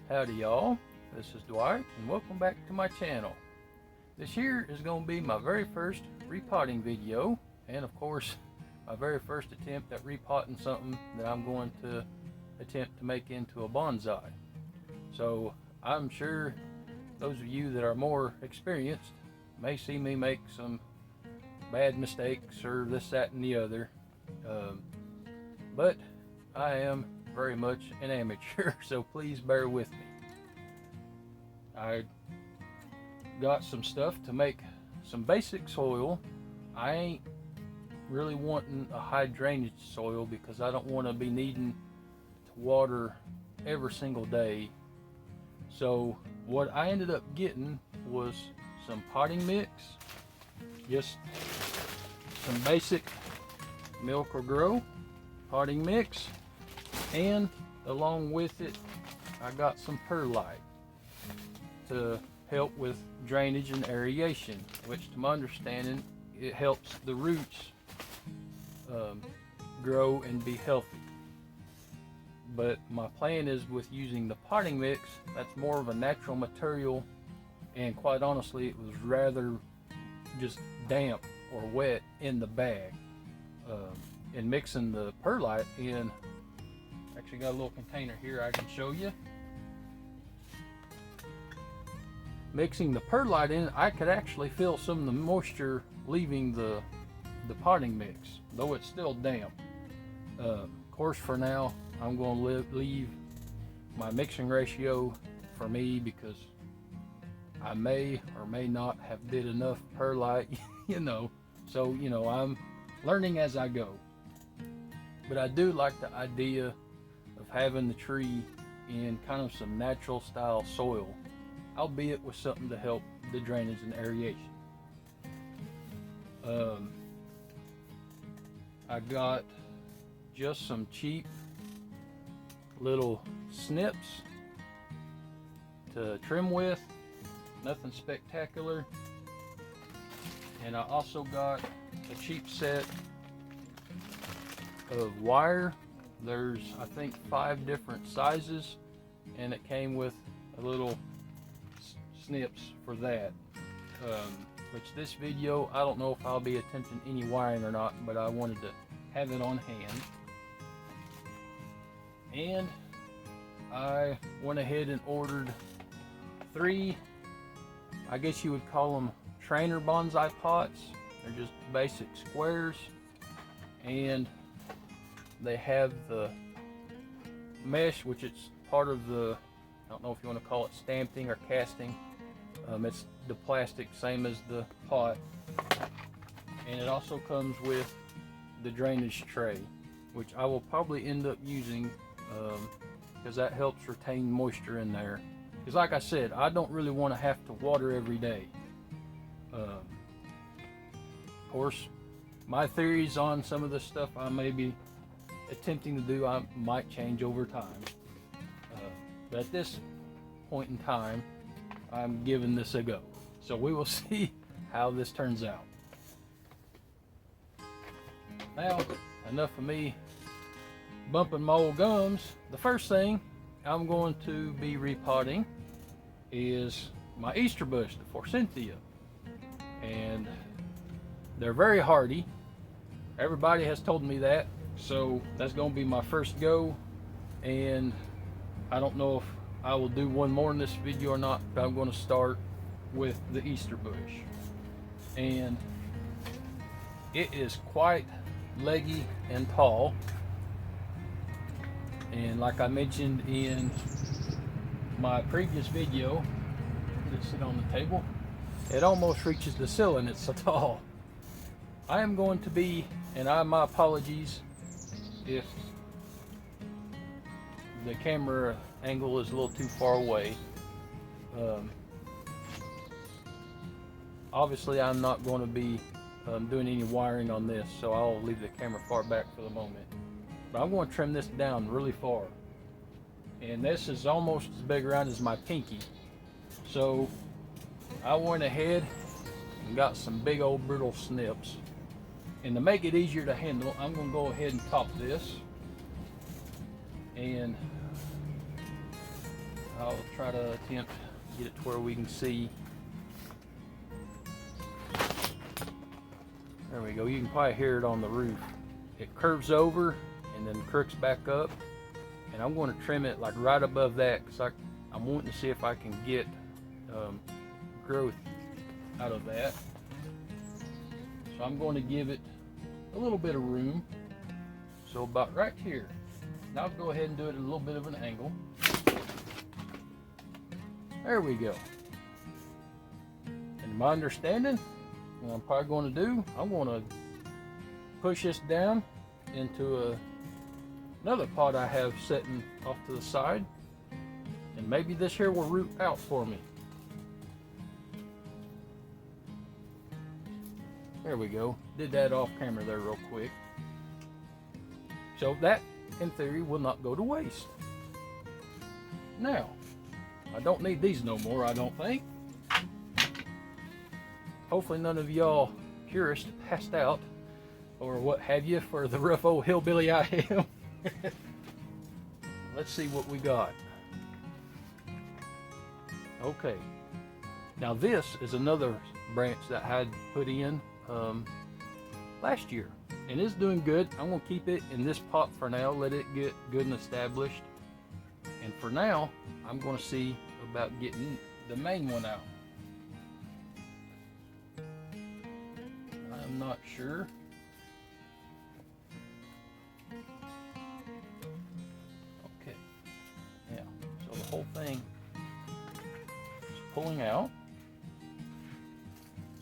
Howdy y'all, this is Dwight and welcome back to my channel. This here is going to be my very first repotting video, and of course my very first attempt at repotting something that I'm going to attempt to make into a bonsai. So I'm sure those of you that are more experienced may see me make some bad mistakes or this, that, and the other, but I am very much an amateur, so please bear with me. I got some stuff to make some basic soil. I ain't really wanting a high drainage soil because I don't want to be needing to water every single day. So what I ended up getting was some potting mix, just some basic Milk or Grow potting mix, and along with it I got some perlite to help with drainage and aeration, which to my understanding it helps the roots grow and be healthy. But my plan is with using the potting mix, that's more of a natural material, and quite honestly it was rather just damp or wet in the bag. And mixing the perlite in, actually got a little container here I can show you. Mixing the perlite in, I could actually feel some of the moisture leaving the potting mix, though it's still damp. Of course, for now I'm going to leave my mixing ratio for me because I may or may not have did enough perlite, so I'm learning as I go. But I do like the idea of having the tree in kind of some natural style soil, albeit with something to help the drainage and aeration. I got just some cheap little snips to trim with, nothing spectacular. And I also got a cheap set of wire. There's, I think, 5 different sizes, and it came with a little snips for that. Which this video, I don't know if I'll be attempting any wiring or not, but I wanted to have it on hand. And I went ahead and ordered 3, I guess you would call them trainer bonsai pots. They're just basic squares, and they have the mesh, which is part of the, I don't know if you want to call it stamping or casting. It's the plastic, same as the pot, and it also comes with the drainage tray, which I will probably end up using because that helps retain moisture in there. Because like I said, I don't really want to have to water every day. Of course, my theories on some of the stuff I may be attempting to do, I might change over time. But at this point in time, I'm giving this a go. So we will see how this turns out. Now, enough of me bumping my old gums. The first thing I'm going to be repotting is my Easter bush, the forsythia. And they're very hardy. Everybody has told me that. So that's going to be my first go. And I don't know if I will do one more in this video or not, but I'm going to start with the Easter bush. And it is quite leggy and tall. And like I mentioned in my previous video, just sit on the table, it almost reaches the ceiling, it's so tall. I am going to be, and my apologies if the camera angle is a little too far away. Obviously I'm not going to be doing any wiring on this, so I'll leave the camera far back for the moment. But I'm going to trim this down really far, and this is almost as big around as my pinky. So I went ahead and got some big old brittle snips, and to make it easier to handle, I'm going to go ahead and top this, and I'll try to attempt to get it to where we can see. There we go. You can probably hear it on the roof. It curves over and then crooks back up. And I'm going to trim it like right above that because I'm wanting to see if I can get growth out of that. So I'm going to give it a little bit of room. So about right here. Now I'll go ahead and do it at a little bit of an angle. There we go. And my understanding, what I'm probably going to do, I'm going to push this down into another pot I have sitting off to the side, and maybe this here will root out for me. There we go. Did that off camera there real quick. So that, in theory, will not go to waste. Now, I don't need these no more, I don't think. Hopefully none of y'all purists passed out or what have you for the rough old hillbilly I am. Let's see what we got. Okay. Now this is another branch that I had put in last year. And it's doing good. I'm going to keep it in this pot for now, let it get good and established. And for now, I'm going to see about getting the main one out. I'm not sure. Okay. Yeah, so the whole thing is pulling out.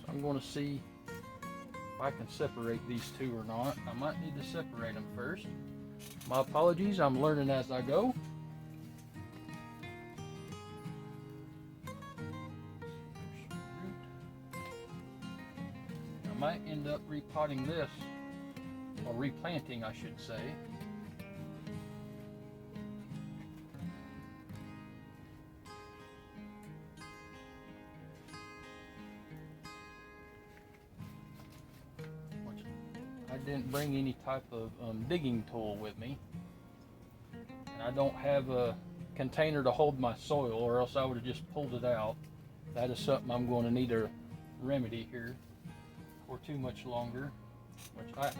So I'm going to see if I can separate these two or not. I might need to separate them first. My apologies, I'm learning as I go. I might end up repotting this, or replanting I should say. I didn't bring any type of digging tool with me, and I don't have a container to hold my soil, or else I would have just pulled it out. That is something I'm going to need to remedy here for too much longer, which I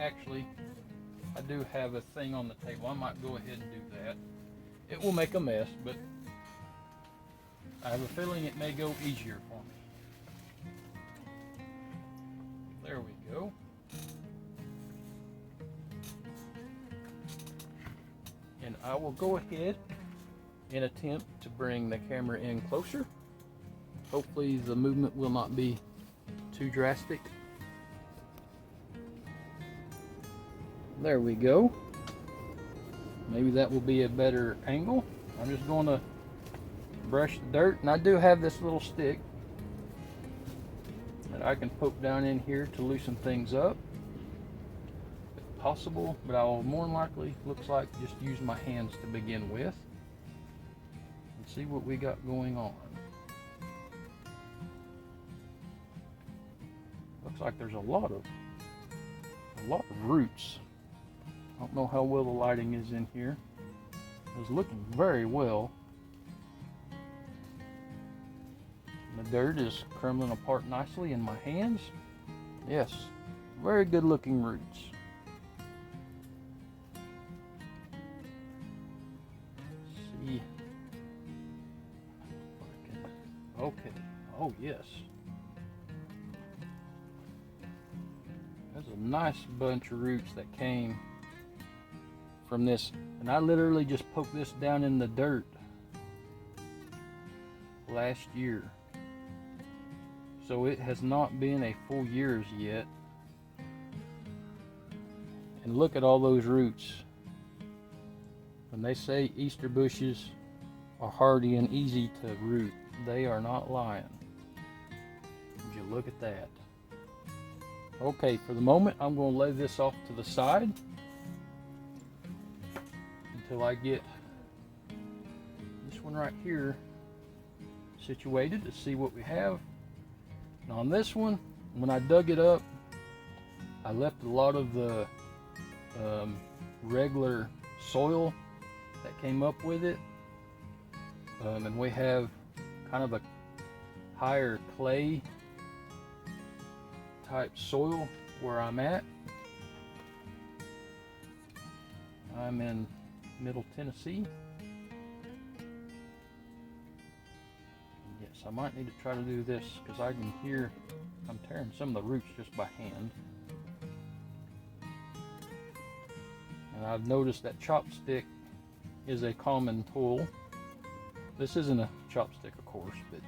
do have a thing on the table. I might go ahead and do that. It will make a mess, but I have a feeling it may go easier for me. There we go. And I will go ahead and attempt to bring the camera in closer. Hopefully the movement will not be too drastic. There we go. Maybe that will be a better angle. I'm just going to brush the dirt, and I do have this little stick that I can poke down in here to loosen things up if possible, but I will more than likely, looks like, just use my hands to begin with and see what we got going on. Looks like there's a lot of roots. I don't know how well the lighting is in here. It's looking very well. And the dirt is crumbling apart nicely in my hands. Yes, very good looking roots. Let's see. Okay. Oh yes. There's a nice bunch of roots that came from this, and I literally just poked this down in the dirt last year, so it has not been a full year yet. And look at all those roots. When they say Easter bushes are hardy and easy to root, they are not lying. Would you look at that? Okay, for the moment I'm going to lay this off to the side until I get this one right here situated to see what we have. And on this one, when I dug it up, I left a lot of the regular soil that came up with it, And we have kind of a higher clay type soil where I'm at. I'm in Middle Tennessee. Yes, I might need to try to do this because I can hear I'm tearing some of the roots just by hand. And I've noticed that chopstick is a common tool. This isn't a chopstick, of course, but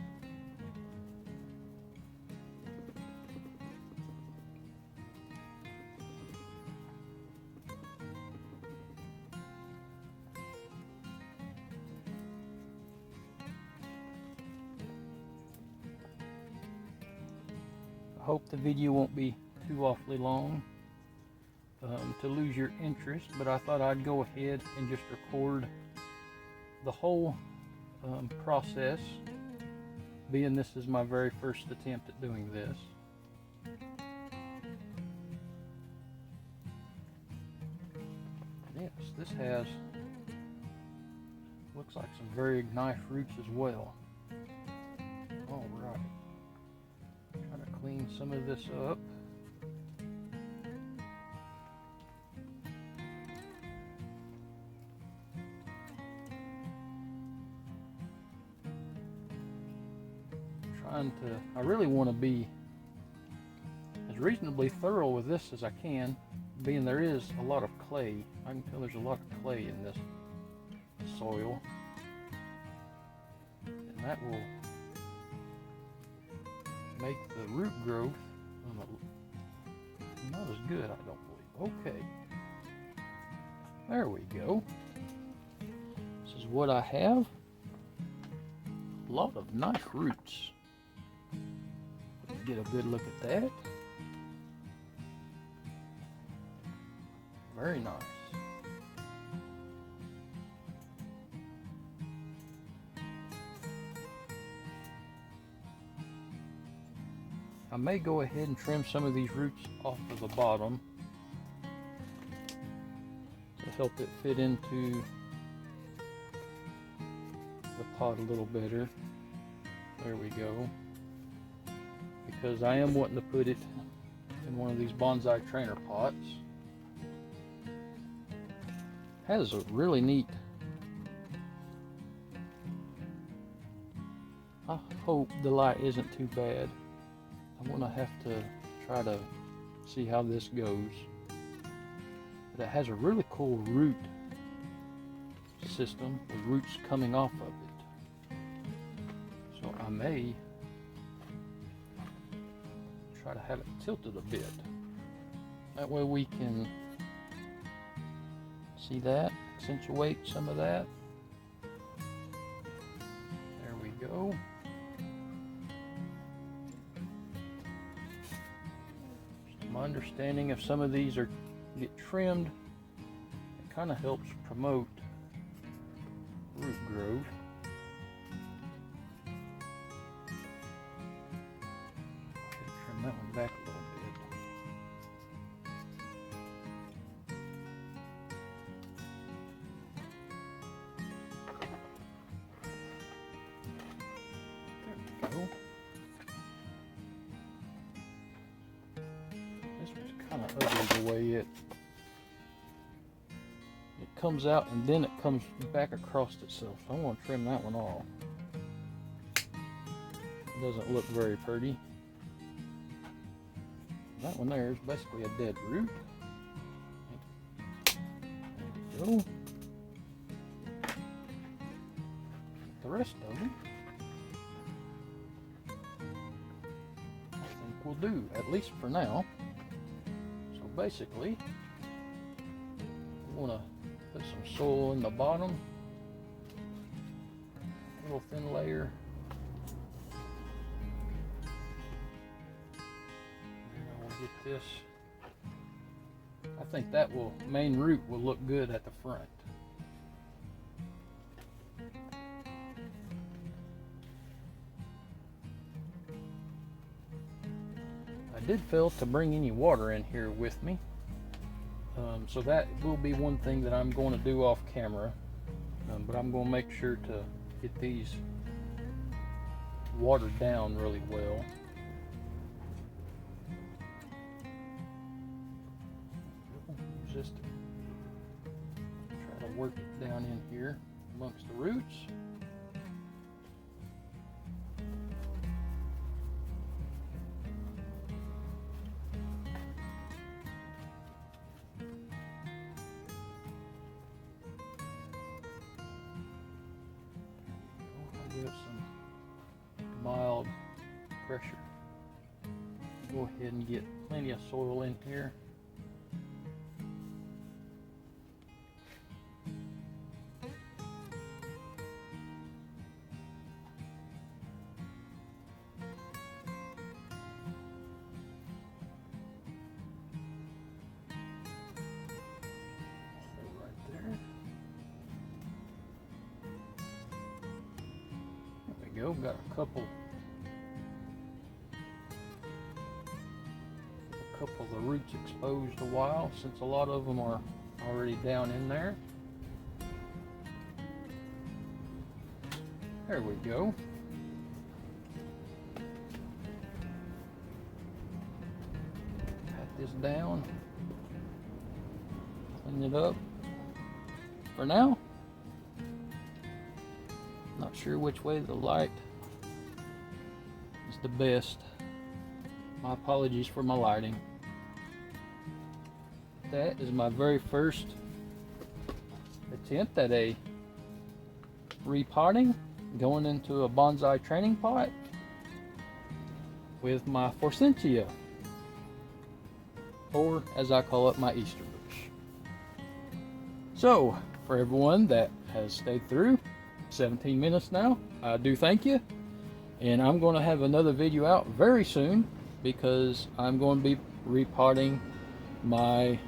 I hope the video won't be too awfully long to lose your interest, but I thought I'd go ahead and just record the whole process, being this is my very first attempt at doing this. Yes, this has, looks like some very nice roots as well. All right. Try to clean some of this up. I really want to be as reasonably thorough with this as I can, being there is a lot of clay. I can tell there's a lot of clay in this soil, and that will make the root growth not as good, I don't believe. Okay, there we go. This is what I have. A lot of nice roots. Get a good look at that. Very nice. I may go ahead and trim some of these roots off of the bottom to help it fit into the pot a little better. There we go. Because I am wanting to put it in one of these bonsai trainer pots. Has a really neat, I hope the light isn't too bad. I'm gonna have to try to see how this goes. But it has a really cool root system with roots coming off of it. So I may try to have it tilted a bit. That way we can see that, accentuate some of that. There we go. Just my understanding, if some of these get trimmed, it kind of helps promote root growth. That one back a little bit. There we go. This one's kind of ugly the way it comes out and then it comes back across itself. So I'm going to trim that one off. It doesn't look very pretty. That one there is basically a dead root. There we go. The rest of them, I think will do, at least for now. So basically, I want to put some soil in the bottom, a little thin layer. Get this. I think that main root will look good at the front. I did fail to bring any water in here with me, so that will be one thing that I'm going to do off camera, but I'm going to make sure to get these watered down really well. Just try to work it down in here amongst the roots. I'll give it some mild pressure. Go ahead and get plenty of soil in here. Got a couple of the roots exposed a while, since a lot of them are already down in there. There we go. Pat this down, clean it up. For now, not sure which way the light is the best. My apologies for my lighting. That is my very first attempt at a repotting, going into a bonsai training pot with my forsythia, or as I call it, my Easter bush. So, for everyone that has stayed through 17 minutes now, I do thank you, and I'm going to have another video out very soon because I'm going to be repotting my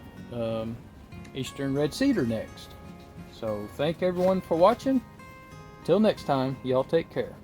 Eastern red cedar next. So thank everyone for watching. Till next time, y'all take care.